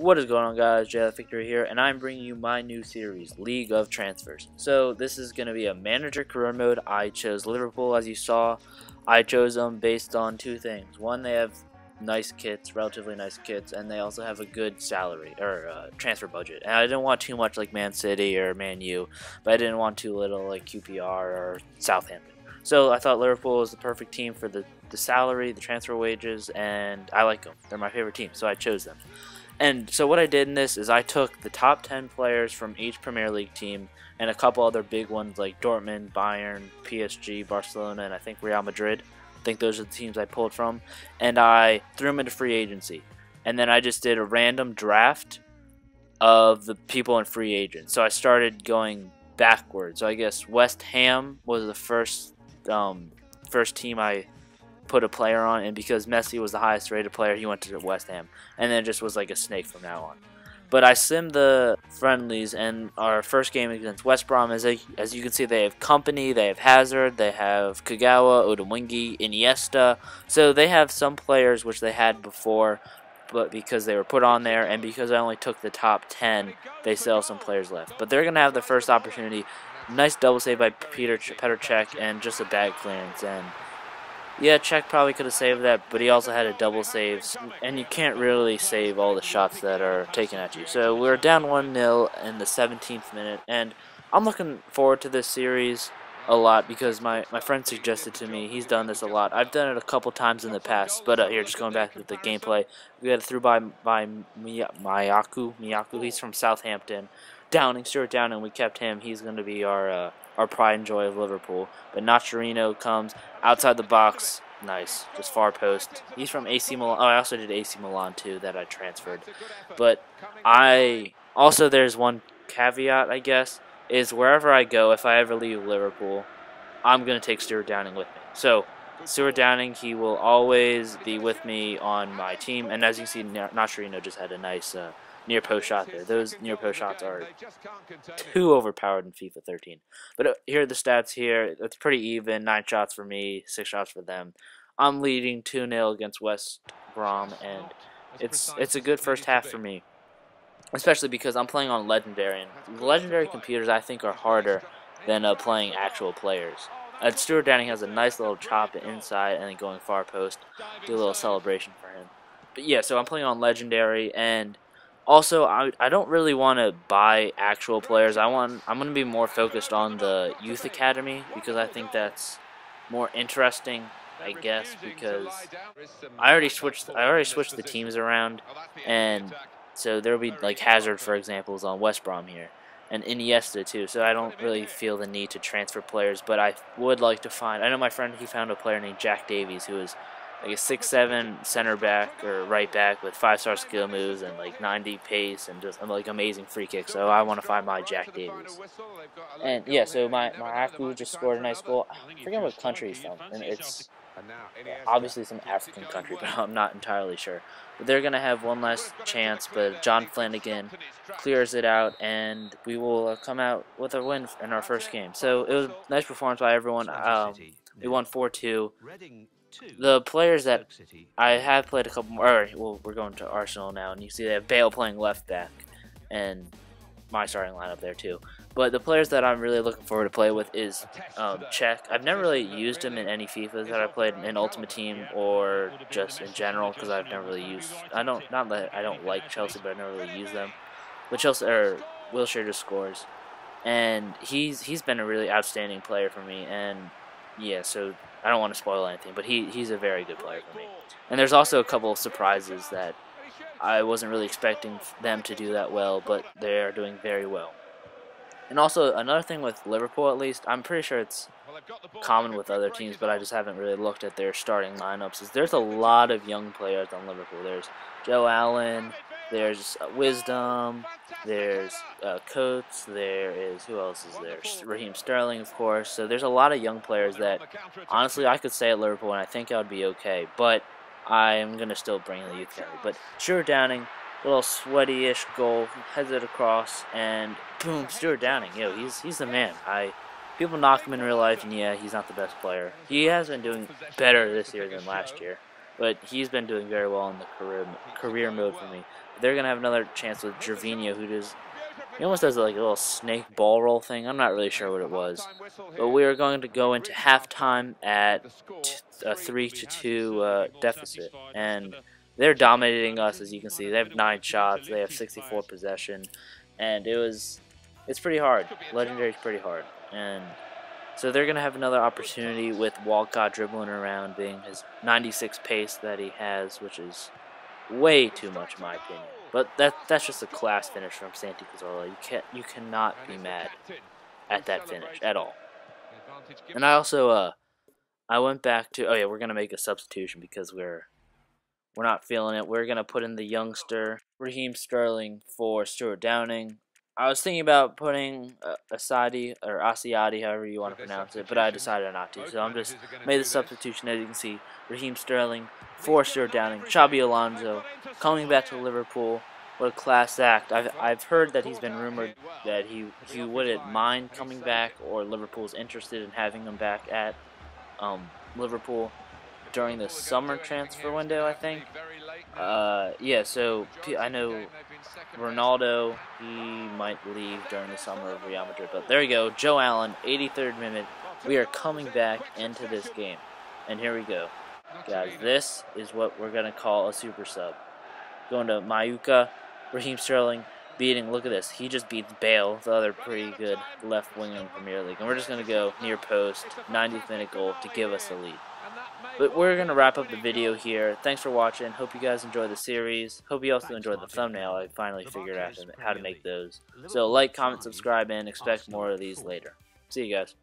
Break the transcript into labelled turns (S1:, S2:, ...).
S1: What is going on, guys? Jay Victory here, and I'm bringing you my new series, League of Transfers. So this is going to be a manager career mode. I chose Liverpool, as you saw. I chose them based on two things. One, they have nice kits, relatively nice kits, and they also have a good salary or transfer budget. And I didn't want too much like Man City or Man U, but I didn't want too little like QPR or Southampton. So I thought Liverpool was the perfect team for the salary, the transfer wages, and I like them. They're my favorite team, so I chose them. And so what I did in this is I took the top 10 players from each Premier League team and a couple other big ones like Dortmund, Bayern, PSG, Barcelona, and I think Real Madrid. I think those are the teams I pulled from. And I threw them into free agency. And then I just did a random draft of the people in free agents. So I started going backwards. So I guess West Ham was the first team I put a player on, and because Messi was the highest rated player, he went to West Ham, and then it just was like a snake from now on. But I simmed the friendlies, and our first game against West Brom, as you can see, they have Kompany, they have Hazard, they have Kagawa, Odemwingie, Iniesta, so they have some players which they had before, but because they were put on there, and because I only took the top 10, they still have some players left. But they're going to have the first opportunity. Nice double save by Petr Cech, and just a bag clearance, and yeah, Cech probably could have saved that, but he also had a double save, and you can't really save all the shots that are taken at you. So we're down 1-0 in the 17th minute, and I'm looking forward to this series a lot because my friend suggested to me. He's done this a lot. I've done it a couple times in the past, but here, just going back to the gameplay, we got it through by Miyaku. He's from Southampton. Stuart Downing, we kept him. He's going to be our pride and joy of Liverpool. But Nocerino comes outside the box. Nice. Just far post. He's from AC Milan. Oh, I also did AC Milan too that I transferred. But there's one caveat, I guess, is wherever I go, if I ever leave Liverpool, I'm going to take Stuart Downing with me. So Stuart Downing, he will always be with me on my team. And as you see, Nocerino just had a nice near post shot there. Those near post shots are too overpowered in FIFA 13. But here are the stats here. It's pretty even. 9 shots for me, 6 shots for them. I'm leading 2-0 against West Brom, and it's a good first half for me, especially because I'm playing on Legendary. And Legendary computers, I think, are harder than playing actual players. Stuart Downing has a nice little chop inside and then going far post. Do a little celebration for him. But yeah, so I'm playing on Legendary, and also, I don't really want to buy actual players. I'm going to be more focused on the youth academy because I think that's more interesting, I guess, because I already switched the teams around, and so there'll be like Hazard, for example, is on West Brom here, and Iniesta too. So I don't really feel the need to transfer players, but I would like to find. I know my friend, he found a player named Jack Davies who is like a 6'7" center back or right back with 5-star skill moves and like 90 pace and just like amazing free kicks. So I want to find my Jack Davies. And yeah, so my Aku just scored a nice goal. I forget what country he's from, and it's obviously some African country, but I'm not entirely sure. But they're gonna have one last chance, but John Flanagan clears it out, and we will come out with a win in our first game. So it was a nice performance by everyone. We won 4-2. The players that I have played a couple more. Alright, well, we're going to Arsenal now, and you see they have Bale playing left back, and my starting lineup there too. But the players that I'm really looking forward to play with is Cech. I've never really used him in any FIFAs that I played in Ultimate Team or just in general because I've never really used. Not that I don't like Chelsea, but I never really used them. But Wilshere just scores, and he's been a really outstanding player for me, and yeah, so I don't want to spoil anything, but he's a very good player for me. And there's also a couple of surprises that I wasn't really expecting them to do that well, but they are doing very well. And also, another thing with Liverpool, at least, I'm pretty sure it's common with other teams, but I just haven't really looked at their starting lineups, is there's a lot of young players on Liverpool. There's Joe Allen, there's Wisdom, there's Coates, there is, who else is there? Raheem Sterling, of course. So there's a lot of young players that, honestly, I could say at Liverpool, and I think I would be okay, but I'm going to still bring the youth academy. But Stuart Downing, a little sweaty-ish goal, heads it across, and boom, Stuart Downing. He's the man. People knock him in real life, and yeah, he's not the best player. He has been doing better this year than last year. but he's been doing very well in the career mode for me. They're gonna have another chance with Gervinho, he almost does like a little snake ball roll thing. I'm not really sure what it was, but we are going to go into halftime at a 3-2 deficit, and they're dominating us. As you can see, they have 9 shots, they have 64 possession, and it's pretty hard. Legendary's pretty hard, and so they're gonna have another opportunity with Walcott dribbling around, being his 96 pace that he has, which is way too much in my opinion. But that's just a class finish from Santi Cazorla. You cannot be mad at that finish at all. And I also I went back to, oh yeah, we're gonna make a substitution because we're not feeling it. We're gonna put in the youngster Raheem Sterling for Stuart Downing. I was thinking about putting Asadi or Asiadi, however you want to pronounce it, but I decided not to. So I'm just made the substitution. As you can see, Raheem Sterling for Stuart Downing, Xabi Alonso coming back to Liverpool. What a class act! I've heard that he's been rumored that he wouldn't mind coming back, or Liverpool's interested in having him back at Liverpool during the summer transfer window, I think. Yeah, so I know Ronaldo, he might leave during the summer of Real Madrid. But there we go, Joe Allen, 83rd minute. We are coming back into this game. And here we go. Guys, this is what we're going to call a super sub. Going to Mayuka, Raheem Sterling, beating, look at this, he just beats Bale, the other pretty good left wing in the Premier League. And we're just going to go near post, 90th minute goal to give us the lead. But we're going to wrap up the video here. Thanks for watching. Hope you guys enjoyed the series. Hope you also enjoyed the thumbnail. I finally figured out how to make those. So like, comment, subscribe, and expect more of these later. See you guys.